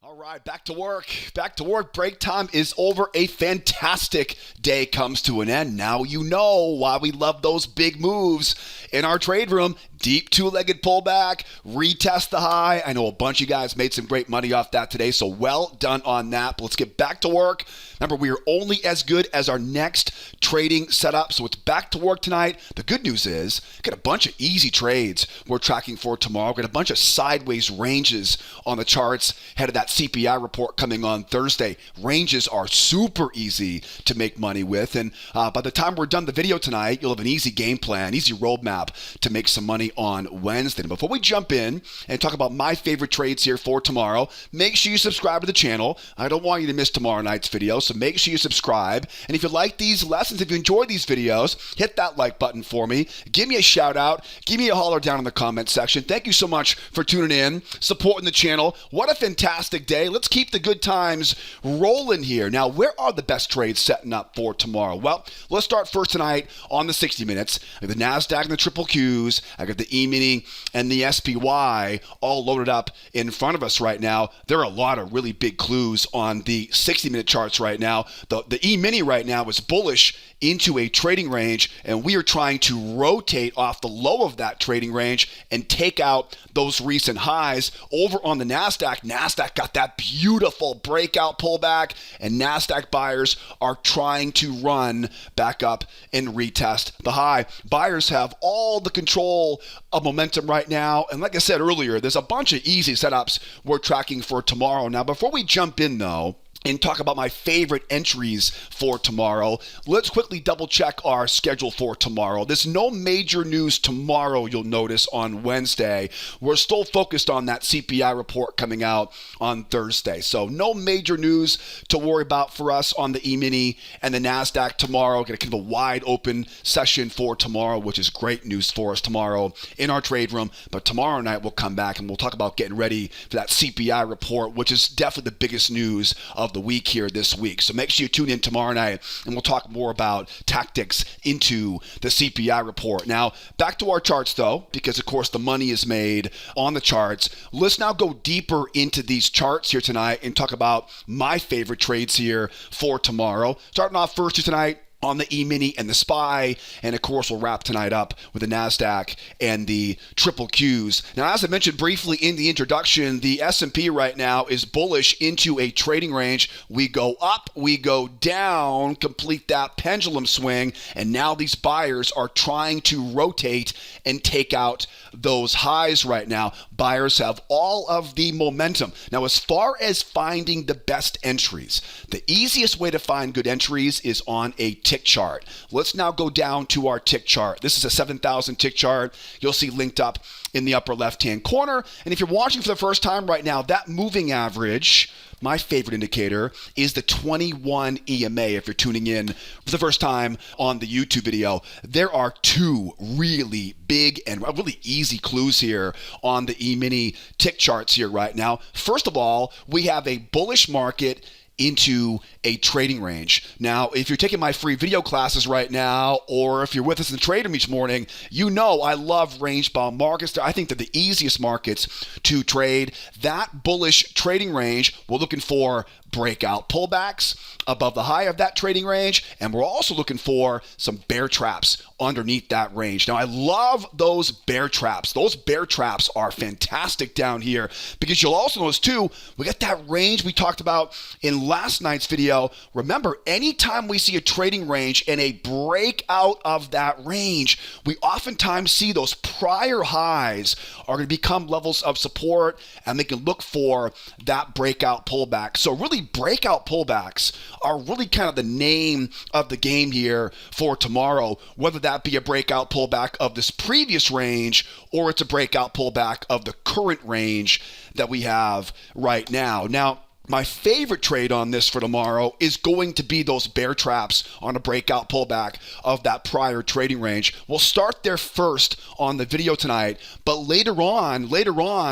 All right, back to work. Back to work. Break time is over. A fantastic day comes to an end. Now you know why we love those big moves in our trade room. Deep two-legged pullback, retest the high. I know a bunch of you guys made some great money off that today, so well done on that. But let's get back to work. Remember, we are only as good as our next trading setup, so it's back to work tonight. The good news is, got a bunch of easy trades we're tracking for tomorrow. Got a bunch of sideways ranges on the charts ahead of that CPI report coming on Thursday. Ranges are super easy to make money with, and by the time we're done the video tonight, you'll have an easy game plan, easy roadmap to make some money on Wednesday. And before we jump in and talk about my favorite trades here for tomorrow, make sure you subscribe to the channel. I don't want you to miss tomorrow night's video, so make sure you subscribe. And if you like these lessons, if you enjoy these videos, hit that like button for me. Give me a shout out. Give me a holler down in the comment section. Thank you so much for tuning in, supporting the channel. What a fantastic day. Let's keep the good times rolling here. Now, where are the best trades setting up for tomorrow? Well, let's start first tonight on the 60 minutes. I got the NASDAQ and the triple Qs. I got the E-mini and the SPY all loaded up in front of us right now. There are a lot of really big clues on the 60-minute charts right now. The E-mini right now is bullish into a trading range, and we are trying to rotate off the low of that trading range and take out those recent highs. Over on the NASDAQ got that beautiful breakout pullback, and NASDAQ buyers are trying to run back up and retest the high. Buyers have all the control of momentum right now, and like I said earlier, there's a bunch of easy setups we're tracking for tomorrow. Now, before we jump in though, and talk about my favorite entries for tomorrow, let's quickly double check our schedule for tomorrow. There's no major news tomorrow, you'll notice, on Wednesday. We're still focused on that CPI report coming out on Thursday. So no major news to worry about for us on the E-mini and the NASDAQ tomorrow. Get a kind of a wide open session for tomorrow, which is great news for us tomorrow in our trade room. But tomorrow night we'll come back and we'll talk about getting ready for that CPI report, which is definitely the biggest news of the week here this week. So make sure you tune in tomorrow night and we'll talk more about tactics into the CPI report. Now, back to our charts though, because of course the money is made on the charts. Let's now go deeper into these charts here tonight and talk about my favorite trades here for tomorrow. Starting off first here tonight on the E-mini and the SPY, and of course we'll wrap tonight up with the NASDAQ and the triple Qs. Now, as I mentioned briefly in the introduction, the S&P right now is bullish into a trading range. We go up, we go down, complete that pendulum swing, and now these buyers are trying to rotate and take out those highs right now. Buyers have all of the momentum. Now, as far as finding the best entries, the easiest way to find good entries is on a tick chart. Let's now go down to our tick chart. This is a 7,000 tick chart. You'll see linked up in the upper left-hand corner. And if you're watching for the first time right now, that moving average, my favorite indicator, is the 21 EMA. If you're tuning in for the first time on the YouTube video, there are two really big and really easy clues here on the E-mini tick charts here right now. First of all, we have a bullish market into a trading range. Now, if you're taking my free video classes right now, or if you're with us in the trade room each morning, you know I love range-bound markets. I think they're the easiest markets to trade. That bullish trading range, we're looking for breakout pullbacks above the high of that trading range, and we're also looking for some bear traps underneath that range. Now, I love those bear traps. Those bear traps are fantastic down here, because you'll also notice too, we got that range we talked about in last night's video. Remember, anytime we see a trading range and a breakout of that range, we oftentimes see those prior highs are going to become levels of support, and they can look for that breakout pullback. So really, breakout pullbacks are really kind of the name of the game here for tomorrow, whether that be a breakout pullback of this previous range or it's a breakout pullback of the current range that we have right now. Now, my favorite trade on this for tomorrow is going to be those bear traps on a breakout pullback of that prior trading range. We'll start there first on the video tonight, but later on,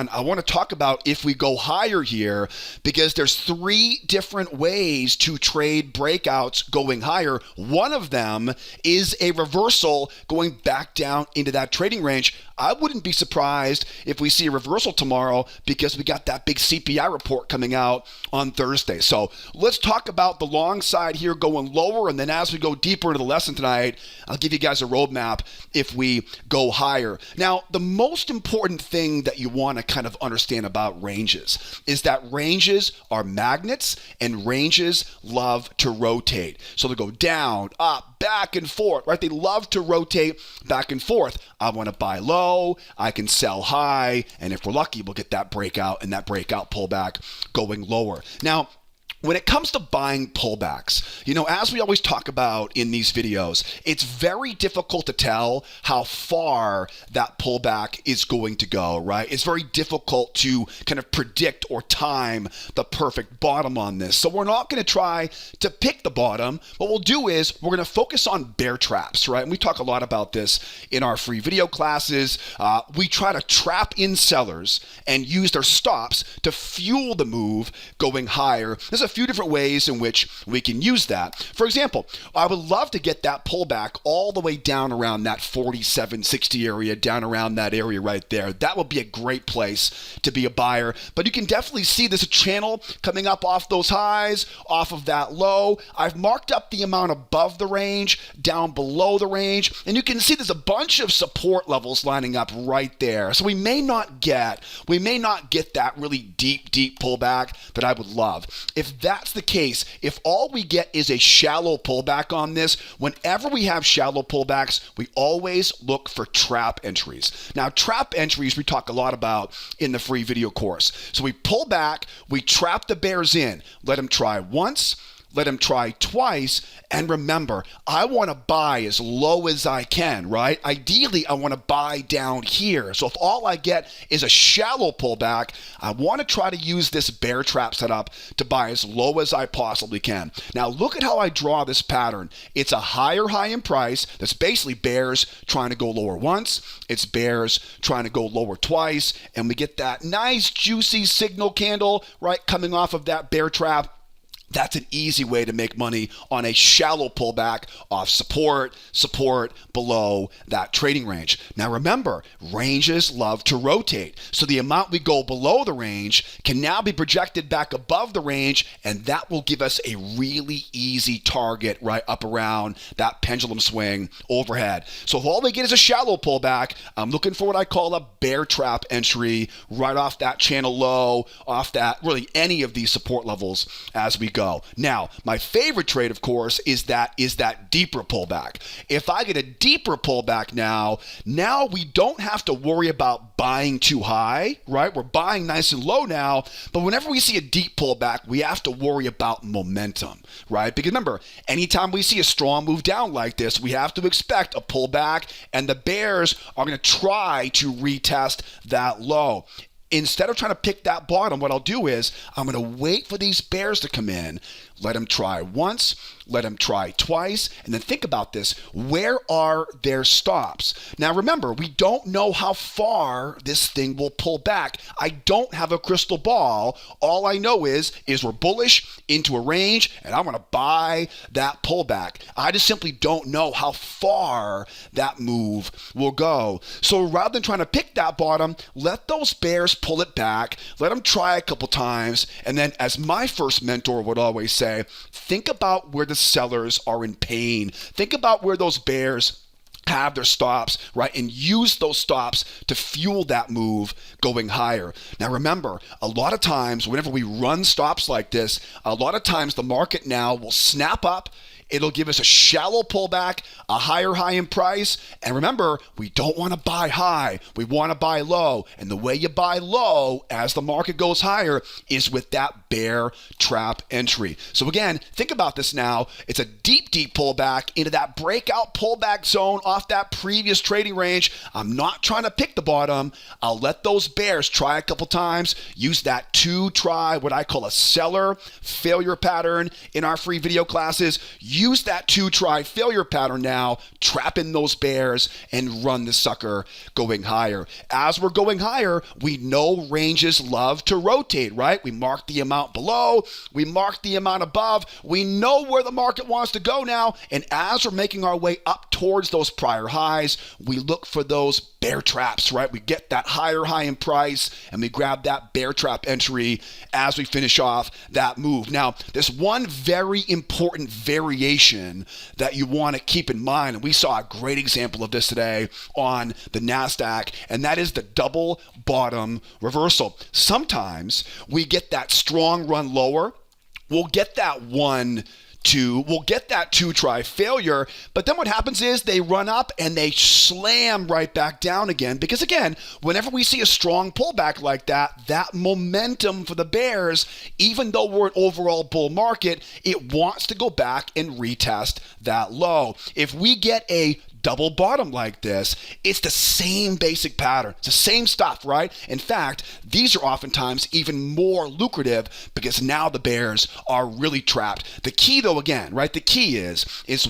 I want to talk about if we go higher here, because there's three different ways to trade breakouts going higher. One of them is a reversal going back down into that trading range. I wouldn't be surprised if we see a reversal tomorrow because we got that big CPI report coming out on Thursday. So let's talk about the long side here going lower, and then as we go deeper into the lesson tonight, I'll give you guys a roadmap if we go higher. Now, the most important thing that you want to kind of understand about ranges is that ranges are magnets and ranges love to rotate. So they go down, up, back and forth, right? They love to rotate back and forth. I want to buy low, I can sell high, and if we're lucky, we'll get that breakout and that breakout pullback going lower. Now, when it comes to buying pullbacks, as we always talk about in these videos, it's very difficult to tell how far that pullback is going to go, right? It's very difficult to kind of predict or time the perfect bottom on this. So we're not going to try to pick the bottom. What we'll do is we're going to focus on bear traps, right? And we talk a lot about this in our free video classes. We try to trap in sellers and use their stops to fuel the move going higher. There's a few different ways in which we can use that. For example, I would love to get that pullback all the way down around that 47.60 area, down around that area right there. That would be a great place to be a buyer. But you can definitely see there's a channel coming up off those highs, off of that low. I've marked up the amount above the range, down below the range, and you can see there's a bunch of support levels lining up right there. So we may not get that really deep pullback that I would love. If that's the case, if all we get is a shallow pullback on this, whenever we have shallow pullbacks, we always look for trap entries. Now, trap entries we talk a lot about in the free video course. So we pull back, we trap the bears in, let them try once, let them try twice, and remember, I want to buy as low as I can, right? Ideally, I want to buy down here. So if all I get is a shallow pullback, I want to try to use this bear trap setup to buy as low as I possibly can. Now, look at how I draw this pattern. It's a higher high in price. That's basically bears trying to go lower once. It's bears trying to go lower twice. And we get that nice, juicy signal candle, right, coming off of that bear trap. That's an easy way to make money on a shallow pullback off support below that trading range. Now remember, ranges love to rotate. So the amount we go below the range can now be projected back above the range, and that will give us a really easy target right up around that pendulum swing overhead. So if all we get is a shallow pullback, I'm looking for what I call a bear trap entry right off that channel low, off that really any of these support levels as we go. Now, my favorite trade, of course, is that deeper pullback. If I get a deeper pullback now we don't have to worry about buying too high, right? We're buying nice and low now, but whenever we see a deep pullback, we have to worry about momentum, right? Because remember, anytime we see a strong move down like this, we have to expect a pullback, and the bears are going to try to retest that low. Instead of trying to pick that bottom, what I'll do is I'm going to wait for these bears to come in, let them try once, let them try twice, and then think about this. Where are their stops? Now remember, we don't know how far this thing will pull back. I don't have a crystal ball. All I know is we're bullish into a range, and I want to buy that pullback. I just simply don't know how far that move will go. So rather than trying to pick that bottom, let those bears pull it back, let them try a couple times, and then as my first mentor would always say, think about where the sellers are in pain. Think about where those bears have their stops, right? And use those stops to fuel that move going higher. Now remember, a lot of times whenever we run stops like this, a lot of times the market now will snap up. It'll give us a shallow pullback, a higher high in price. And remember, we don't want to buy high. We want to buy low. And the way you buy low as the market goes higher is with that bear trap entry. So again, think about this now. It's a deep pullback into that breakout pullback zone off that previous trading range. I'm not trying to pick the bottom. I'll let those bears try a couple times. Use that to try what I call a seller failure pattern in our free video classes. Use that two-try failure pattern now, trap in those bears, and run the sucker going higher. As we're going higher, we know ranges love to rotate, right? We mark the amount below, we mark the amount above, we know where the market wants to go now, and as we're making our way up towards those prior highs, we look for those bear traps, right? We get that higher high in price and we grab that bear trap entry as we finish off that move. Now, there's one very important variation that you want to keep in mind, and we saw a great example of this today on the NASDAQ, and that is the double bottom reversal. Sometimes we get that strong run lower. We'll get that 1-2, we'll get that 2-try failure, but then what happens is they run up and they slam right back down again, because again, whenever we see a strong pullback like that, that momentum for the bears, even though we're an overall bull market, it wants to go back and retest that low. If we get a double bottom like this, it's the same basic pattern. It's the same stuff, right? In fact, these are oftentimes even more lucrative because now the bears are really trapped. The key though, again, right? The key is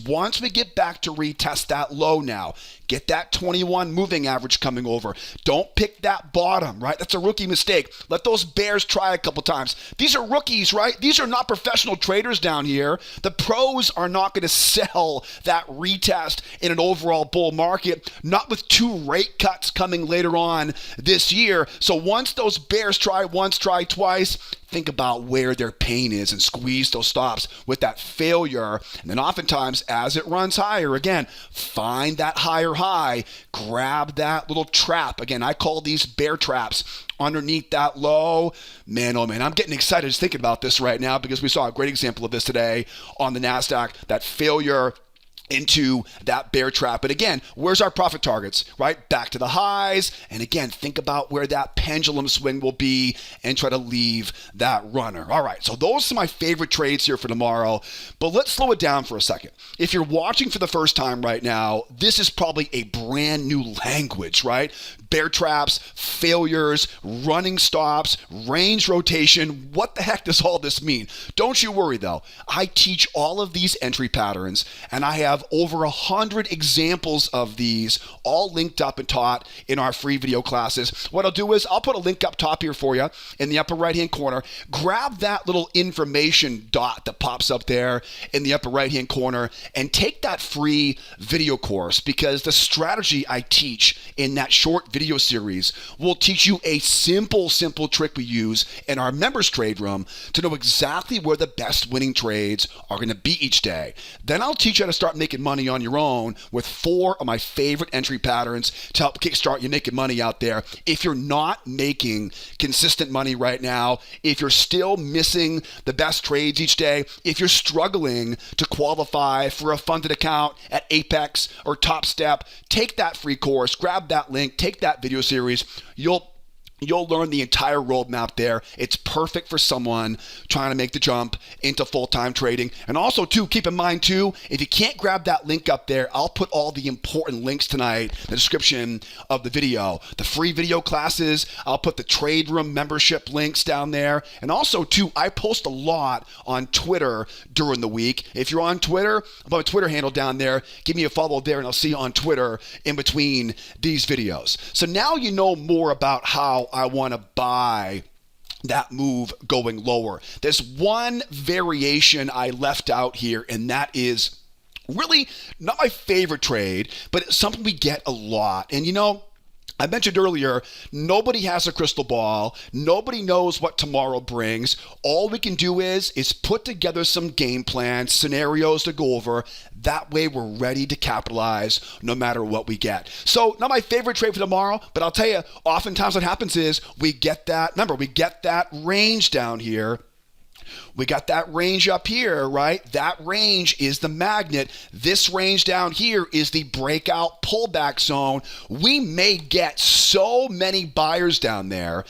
once we get back to retest that low now, get that 21 moving average coming over. Don't pick that bottom, right? That's a rookie mistake. Let those bears try a couple times. These are rookies, right? These are not professional traders down here. The pros are not going to sell that retest in an overall bull market, not with 2 rate cuts coming later on this year. So once those bears try once, try twice, think about where their pain is and squeeze those stops with that failure. And then oftentimes as it runs higher, again, find that higher high, grab that little trap. Again, I call these bear traps underneath that low. Man, oh man, I'm getting excited just thinking about this right now because we saw a great example of this today on the NASDAQ, that failure into that bear trap. But again, where's our profit targets, right? Back to the highs. And again, think about where that pendulum swing will be and try to leave that runner. All right, so those are my favorite trades here for tomorrow. But let's slow it down for a second. If you're watching for the first time right now, this is probably a brand new language, right? Bear traps, failures, running stops, range rotation. What the heck does all this mean? Don't you worry though. I teach all of these entry patterns and I have over 100 examples of these all linked up and taught in our free video classes. What I'll do is I'll put a link up top here for you in the upper right hand corner. Grab that little information dot that pops up there in the upper right hand corner and take that free video course, because the strategy I teach in that short video series will teach you a simple trick we use in our members trade room to know exactly where the best winning trades are going to be each day. Then I'll teach you how to start making money on your own with 4 of my favorite entry patterns to help kickstart you making money out there. If you're not making consistent money right now, if you're still missing the best trades each day, if you're struggling to qualify for a funded account at Apex or Top Step, take that free course, grab that link, take that video series. You'll learn the entire roadmap there. It's perfect for someone trying to make the jump into full-time trading. And also, too, keep in mind, too, if you can't grab that link up there, I'll put all the important links tonight in the description of the video. The free video classes, I'll put the trade room membership links down there. And also, too, I post a lot on Twitter during the week. If you're on Twitter, I'll put my Twitter handle down there. Give me a follow there, and I'll see you on Twitter in between these videos. So now you know more about how I want to buy that move going lower. There's one variation I left out here, and that is really not my favorite trade, but it's something we get a lot. And you know, I mentioned earlier, nobody has a crystal ball. Nobody knows what tomorrow brings. All we can do is put together some game plans, scenarios to go over. That way we're ready to capitalize no matter what we get. So not my favorite trade for tomorrow, but I'll tell you, oftentimes what happens is we get that range down here. We got that range up here, right? That range is the magnet. This range down here is the breakout pullback zone. We may get so many buyers down there.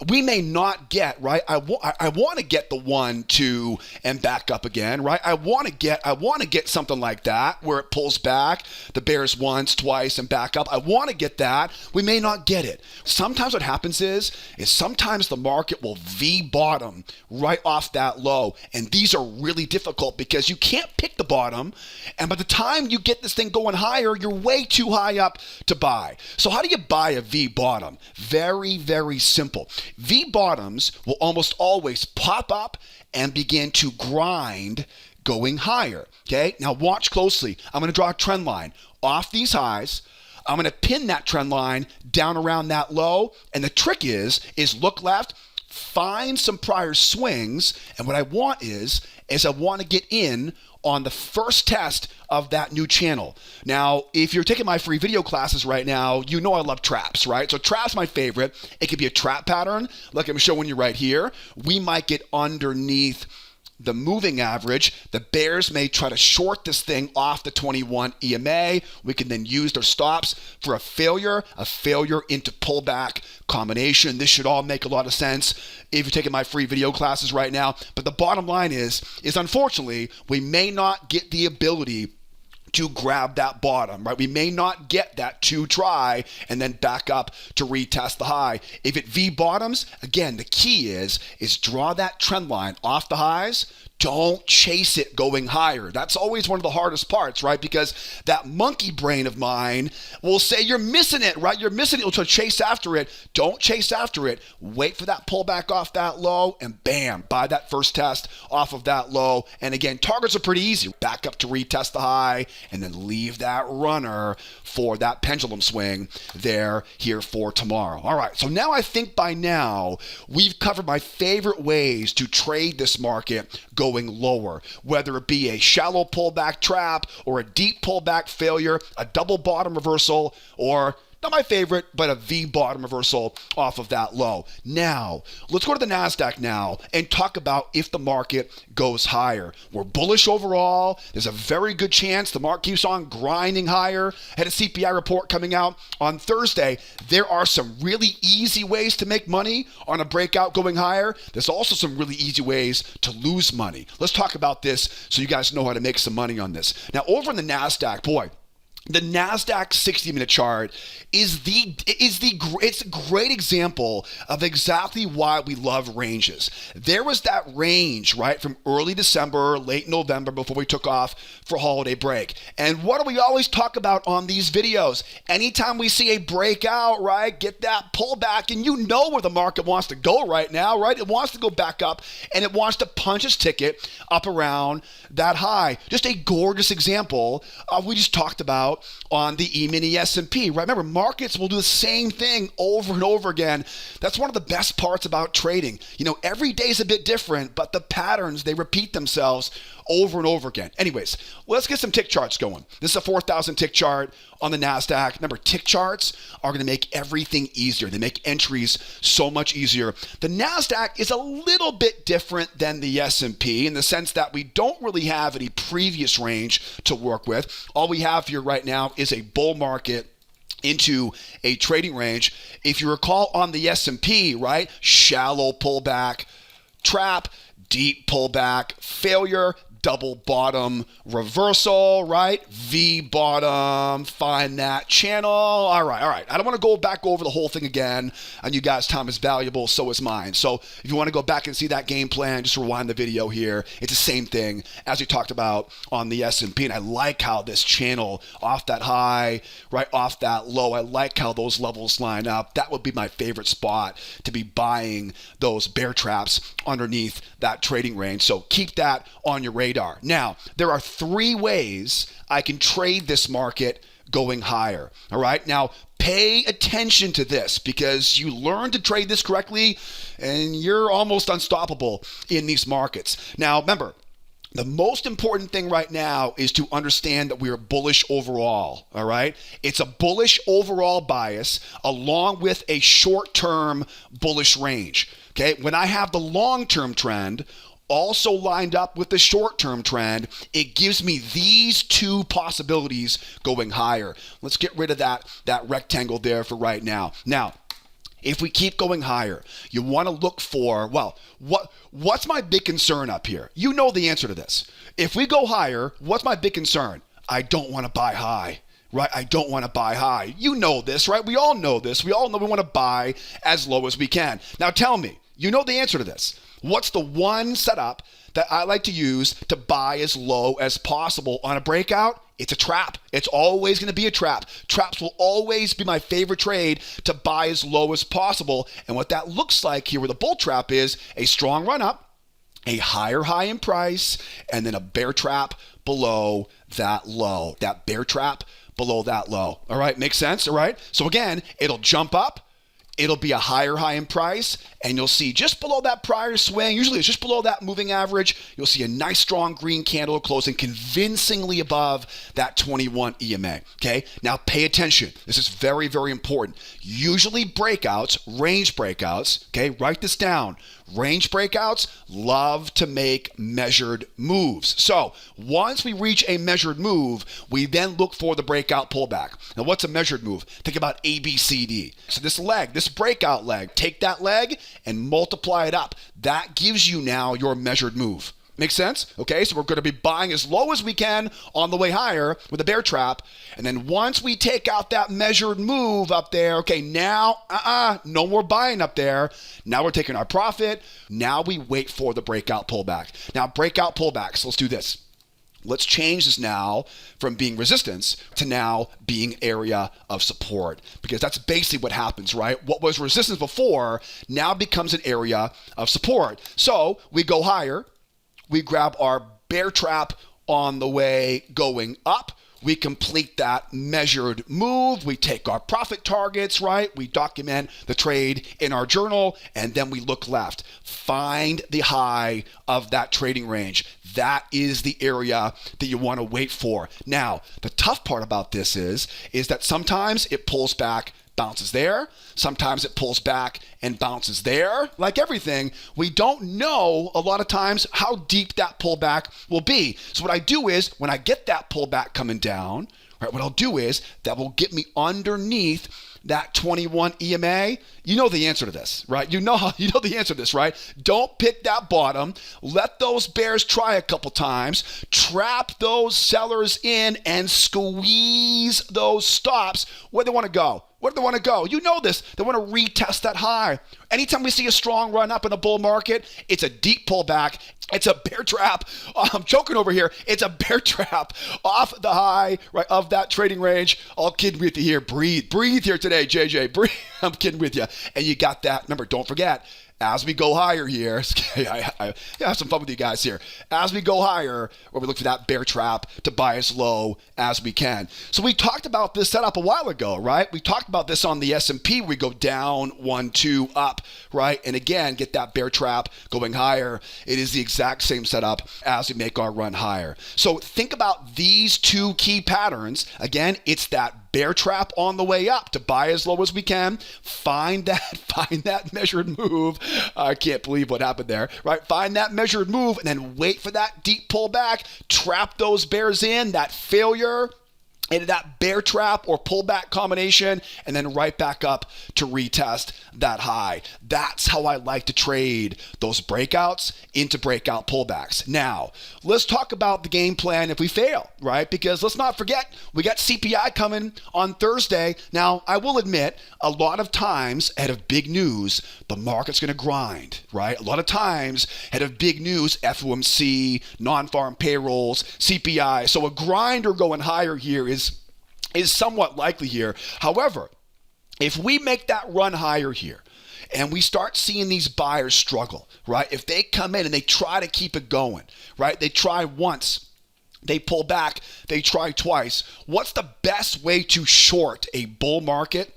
We may not get, right? I want to get the 1, 2, and back up again, right? I want to get something like that where it pulls back, the bears once, twice, and back up. I want to get that. We may not get it. Sometimes what happens is sometimes the market will V bottom right off that low. And these are really difficult because you can't pick the bottom. And by the time you get this thing going higher, you're way too high up to buy. So how do you buy a V bottom? Very, very simple. V bottoms will almost always pop up and begin to grind going higher. Okay, now watch closely. I'm going to draw a trend line off these highs. I'm going to pin that trend line down around that low. And the trick is look left, find some prior swings. And what I want is I want to get in on the first test of that new channel. Now, if you're taking my free video classes right now, you know I love traps, right? So traps my favorite. It could be a trap pattern, like I'm showing you right here. We might get underneath the moving average. The bears may try to short this thing off the 21 EMA. We can then use their stops for a failure into pullback combination. This should all make a lot of sense if you're taking my free video classes right now. But the bottom line is unfortunately, we may not get the ability to grab that bottom, right? We may not get that to try and then back up to retest the high. If it V bottoms, again, the key is draw that trend line off the highs. Don't chase it going higher. That's always one of the hardest parts, right? Because that monkey brain of mine will say you're missing it, right? You're missing it. You'll try to chase after it. Don't chase after it. Wait for that pullback off that low and bam, buy that first test off of that low. And again, targets are pretty easy. Back up to retest the high and then leave that runner for that pendulum swing there here for tomorrow. All right, so now I think by now we've covered my favorite ways to trade this market going lower, whether it be a shallow pullback trap or a deep pullback failure, a double bottom reversal, or not my favorite, but a V bottom reversal off of that low. Now, let's go to the NASDAQ now and talk about if the market goes higher. We're bullish overall. There's a very good chance the market keeps on grinding higher. Had a CPI report coming out on Thursday. There are some really easy ways to make money on a breakout going higher. There's also some really easy ways to lose money. Let's talk about this so you guys know how to make some money on this. Now, over in the NASDAQ, boy, the NASDAQ 60-minute chart it's a great example of exactly why we love ranges. There was that range, right, from early December, late November, before we took off for holiday break. And what do we always talk about on these videos? Anytime we see a breakout, right, get that pullback, and you know where the market wants to go right now, right? It wants to go back up, and it wants to punch its ticket up around that high. Just a gorgeous example of we just talked about on the E-mini S&P, right? Remember, markets will do the same thing over and over again. That's one of the best parts about trading. You know, every day is a bit different, but the patterns, they repeat themselves over and over again. Anyways, let's get some tick charts going. This is a 4,000 tick chart on the NASDAQ. Remember, tick charts are going to make everything easier. They make entries so much easier. The NASDAQ is a little bit different than the S&P in the sense that we don't really have any previous range to work with. All we have here right now is a bull market into a trading range. If you recall on the S&P, right, shallow pullback, trap, deep pullback, failure, double bottom reversal, right? V bottom, find that channel. All right. I don't want to go back over the whole thing again. And you guys' time is valuable, so is mine. So if you want to go back and see that game plan, just rewind the video here. It's the same thing as we talked about on the S&P. And I like how this channel off that high, right off that low, I like how those levels line up. That would be my favorite spot to be buying those bear traps underneath that trading range. So keep that on your radar. Now, there are three ways I can trade this market going higher. All right. Now, pay attention to this because you learn to trade this correctly and you're almost unstoppable in these markets. Now, remember, the most important thing right now is to understand that we are bullish overall, all right? It's a bullish overall bias along with a short-term bullish range, okay? When I have the long-term trend also lined up with the short-term trend, it gives me these two possibilities going higher. Let's get rid of that rectangle there for right now. Now, if we keep going higher, you want to look for, well, what's my big concern up here? You know the answer to this. If we go higher, what's my big concern? I don't want to buy high, right? I don't want to buy high. You know this, right? We all know this. We all know we want to buy as low as we can. Now tell me, you know the answer to this. What's the one setup that I like to use to buy as low as possible on a breakout? It's a trap. It's always going to be a trap. Traps will always be my favorite trade to buy as low as possible. And what that looks like here with a bull trap is a strong run up, a higher high in price, and then a bear trap below that low. That bear trap below that low. All right, makes sense? All right. So again, it'll jump up. It'll be a higher high in price, and you'll see just below that prior swing, usually it's just below that moving average, you'll see a nice strong green candle closing convincingly above that 21 EMA, okay? Now pay attention. This is very, very important. Usually breakouts, range breakouts, okay, write this down. Range breakouts love to make measured moves. So once we reach a measured move, we then look for the breakout pullback. Now what's a measured move? Think about A, B, C, D. So this leg, this breakout leg, take that leg and multiply it up. That gives you now your measured move. Make sense? Okay, so we're going to be buying as low as we can on the way higher with a bear trap. And then once we take out that measured move up there, okay, now, no more buying up there. Now we're taking our profit. Now we wait for the breakout pullback. Now, breakout pullbacks, let's do this. Let's change this now from being resistance to now being area of support, because that's basically what happens, right? What was resistance before now becomes an area of support. So we go higher. We grab our bear trap on the way going up. We complete that measured move. We take our profit targets, right? We document the trade in our journal, and then we look left. Find the high of that trading range. That is the area that you want to wait for. Now, the tough part about this is that sometimes it pulls back, bounces there. Sometimes it pulls back and bounces there. Like everything, we don't know a lot of times how deep that pullback will be. So what I do is when I get that pullback coming down, right, what I'll do is that will get me underneath that 21 EMA. You know the answer to this, right? You know the answer to this, right? Don't pick that bottom. Let those bears try a couple times. Trap those sellers in and squeeze those stops where they want to go. Where do they want to go? You know this. They want to retest that high. Anytime we see a strong run up in a bull market, it's a deep pullback. It's a bear trap. I'm joking over here. It's a bear trap off the high, right, of that trading range. All kidding with you here. Breathe here today, JJ. Breathe. I'm kidding with you. And you got that. Remember, don't forget, as we go higher here, I have some fun with you guys here. As we go higher, where we look for that bear trap to buy as low as we can. So we talked about this setup a while ago, right? We talked about this on the S&P. We go down, 1, 2, up, right? And again, get that bear trap going higher. It is the exact same setup as we make our run higher. So think about these two key patterns. Again, it's that bear trap on the way up to buy as low as we can. Find that measured move. I can't believe what happened there, right? Find that measured move and then wait for that deep pullback. Trap those bears in, that failure into that bear trap or pullback combination, and then right back up to retest that high. That's how I like to trade those breakouts into breakout pullbacks. Now, let's talk about the game plan if we fail, right? Because let's not forget, we got CPI coming on Thursday. Now, I will admit, a lot of times ahead of big news, the market's going to grind, right? A lot of times ahead of big news, FOMC, non-farm payrolls, CPI. So a grinder going higher here is somewhat likely here. However, if we make that run higher here and we start seeing these buyers struggle, right? If they come in and they try to keep it going, right? They try once, they pull back, they try twice. What's the best way to short a bull market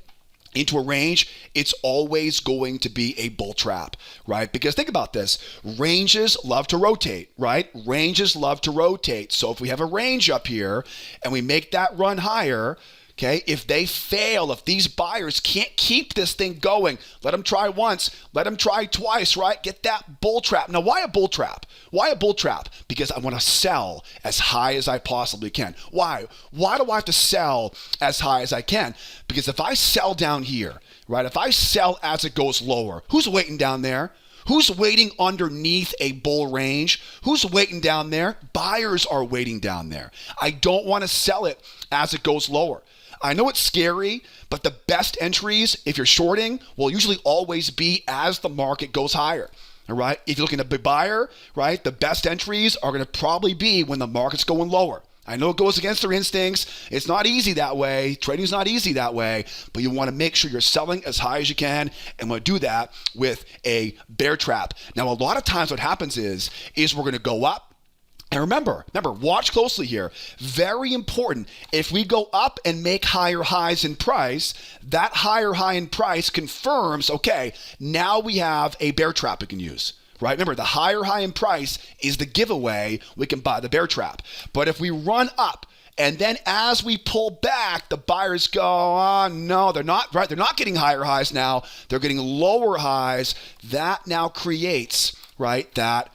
into a range? It's always going to be a bull trap, right? Because think about this. Ranges love to rotate, right? Ranges love to rotate. So if we have a range up here and we make that run higher, okay, if they fail, if these buyers can't keep this thing going, let them try once, let them try twice, right? Get that bull trap. Now, why a bull trap? Why a bull trap? Because I want to sell as high as I possibly can. Why? Why do I have to sell as high as I can? Because if I sell down here, right, if I sell as it goes lower, who's waiting down there? Who's waiting underneath a bull range? Who's waiting down there? Buyers are waiting down there. I don't want to sell it as it goes lower. I know it's scary, but the best entries, if you're shorting, will usually always be as the market goes higher. All right. If you're looking at a big buyer, right, the best entries are going to probably be when the market's going lower. I know it goes against their instincts. It's not easy that way. Trading's not easy that way, but you want to make sure you're selling as high as you can, and want to do that with a bear trap. Now, a lot of times what happens is we're going to go up. And remember, watch closely here. Very important. If we go up and make higher highs in price, that higher high in price confirms, okay, now we have a bear trap we can use. Right? Remember, the higher high in price is the giveaway. We can buy the bear trap. But if we run up and then as we pull back, the buyers go, oh, no, they're not, right? They're not getting higher highs now. They're getting lower highs. That now creates, right, that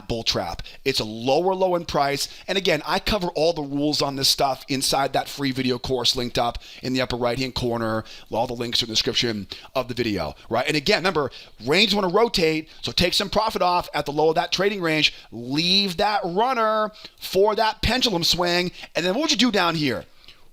bull trap. It's a lower low in price. And again, I cover all the rules on this stuff inside that free video course linked up in the upper right-hand corner. All the links are in the description of the video, right? And again, remember, range want to rotate, so take some profit off at the low of that trading range. Leave that runner for that pendulum swing. And then what would you do down here?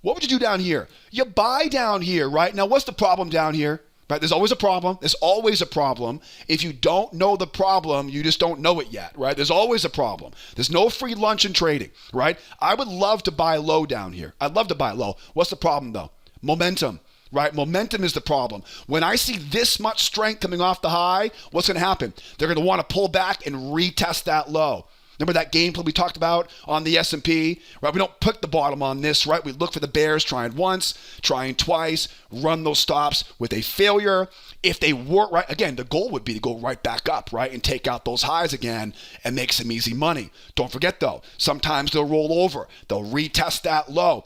What would you do down here? You buy down here, right? Now, what's the problem down here? Right? There's always a problem. There's always a problem. If you don't know the problem, you just don't know it yet, right? There's always a problem. There's no free lunch in trading, right? I would love to buy low down here. I'd love to buy low. What's the problem though? Momentum, right? Momentum is the problem. When I see this much strength coming off the high, what's going to happen? They're going to want to pull back and retest that low. Remember that game plan we talked about on the S&P, right? We don't pick the bottom on this, right? We look for the bears trying once, trying twice, run those stops with a failure. If they work right, again, the goal would be to go right back up, right? And take out those highs again and make some easy money. Don't forget though, sometimes they'll roll over. They'll retest that low.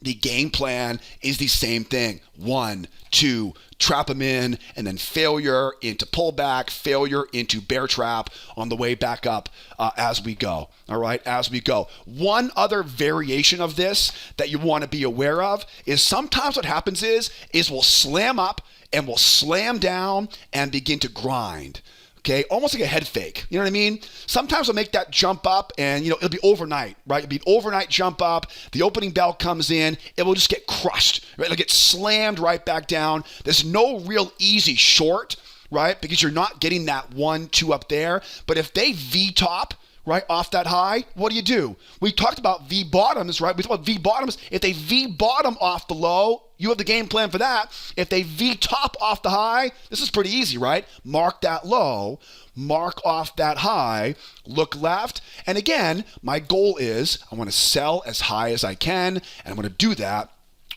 The game plan is the same thing. 1, 2, trap them in, and then failure into pullback, failure into bear trap on the way back up as we go. All right, as we go. One other variation of this that you want to be aware of is sometimes what happens is we'll slam up and we'll slam down and begin to grind. Okay, almost like a head fake. You know what I mean? Sometimes we'll make that jump up and, it'll be overnight, right? It'll be an overnight jump up. The opening bell comes in. It will just get crushed, right? It'll get slammed right back down. There's no real easy short, right? Because you're not getting that 1, 2 up there. But if they V-top, right, off that high, what do? We talked about V-bottoms, right? We talked about V-bottoms. If they V-bottom off the low, you have the game plan for that. If they V-top off the high, this is pretty easy, right? Mark that low, mark off that high, look left. And again, my goal is I want to sell as high as I can, and I'm going to do that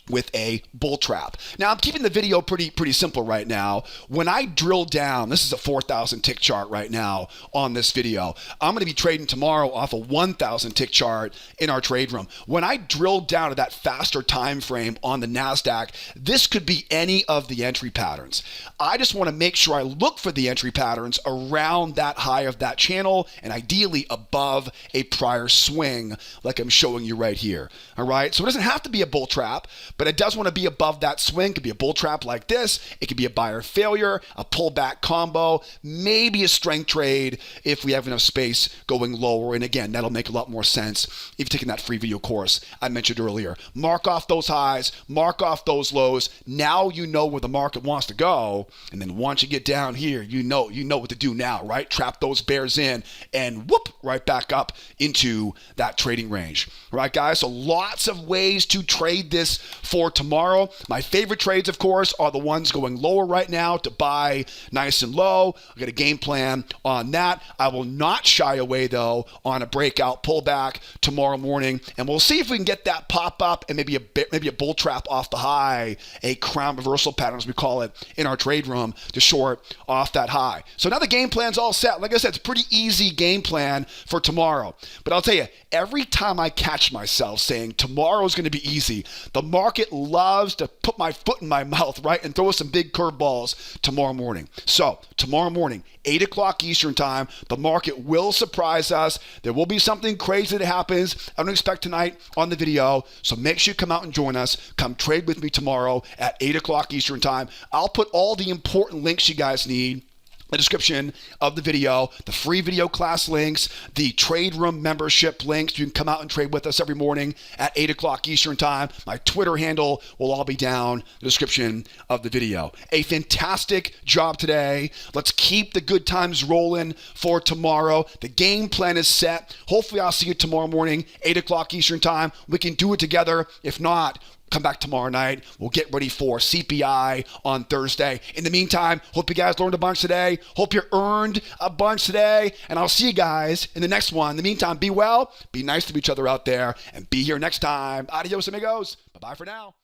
with a bull trap. Now, I'm keeping the video pretty simple right now. When I drill down, this is a 4,000 tick chart right now on this video. I'm going to be trading tomorrow off a 1,000 tick chart in our trade room. When I drill down to that faster time frame on the NASDAQ, this could be any of the entry patterns. I just want to make sure I look for the entry patterns around that high of that channel and ideally above a prior swing like I'm showing you right here. All right, so it doesn't have to be a bull trap, but it does want to be above that swing. It could be a bull trap like this. It could be a buyer failure, a pullback combo, maybe a strength trade if we have enough space going lower. And again, that'll make a lot more sense if you're taking that free video course I mentioned earlier. Mark off those highs, mark off those lows. Now you know where the market wants to go. And then once you get down here, you know what to do now, right? Trap those bears in and whoop, right back up into that trading range. All right, guys? So lots of ways to trade this for tomorrow. My favorite trades, of course, are the ones going lower right now to buy nice and low. I got a game plan on that. I will not shy away, though, on a breakout pullback tomorrow morning, and we'll see if we can get that pop up and maybe a bull trap off the high, a crown reversal pattern, as we call it in our trade room, to short off that high. So now the game plan's all set. Like I said, it's a pretty easy game plan for tomorrow. But I'll tell you, every time I catch myself saying tomorrow's going to be easy, the market loves to put my foot in my mouth, right, and throw us some big curveballs tomorrow morning. So tomorrow morning, 8 o'clock Eastern time, the market will surprise us. There will be something crazy that happens. I don't expect tonight on the video, so make sure you come out and join us. Come trade with me tomorrow at 8 o'clock Eastern time. I'll put all the important links you guys need, the description of the video, the free video class links, the trade room membership links. You can come out and trade with us every morning at 8 o'clock Eastern time. My Twitter handle will all be down in the description of the video. A fantastic job today. Let's keep the good times rolling for tomorrow. The game plan is set. Hopefully I'll see you tomorrow morning, 8 o'clock Eastern time. We can do it together. If not, Come back tomorrow night. We'll get ready for CPI on Thursday. In the meantime, hope you guys learned a bunch today. Hope you earned a bunch today. And I'll see you guys in the next one. In the meantime, be well, be nice to each other out there, and be here next time. Adios, amigos. Bye-bye for now.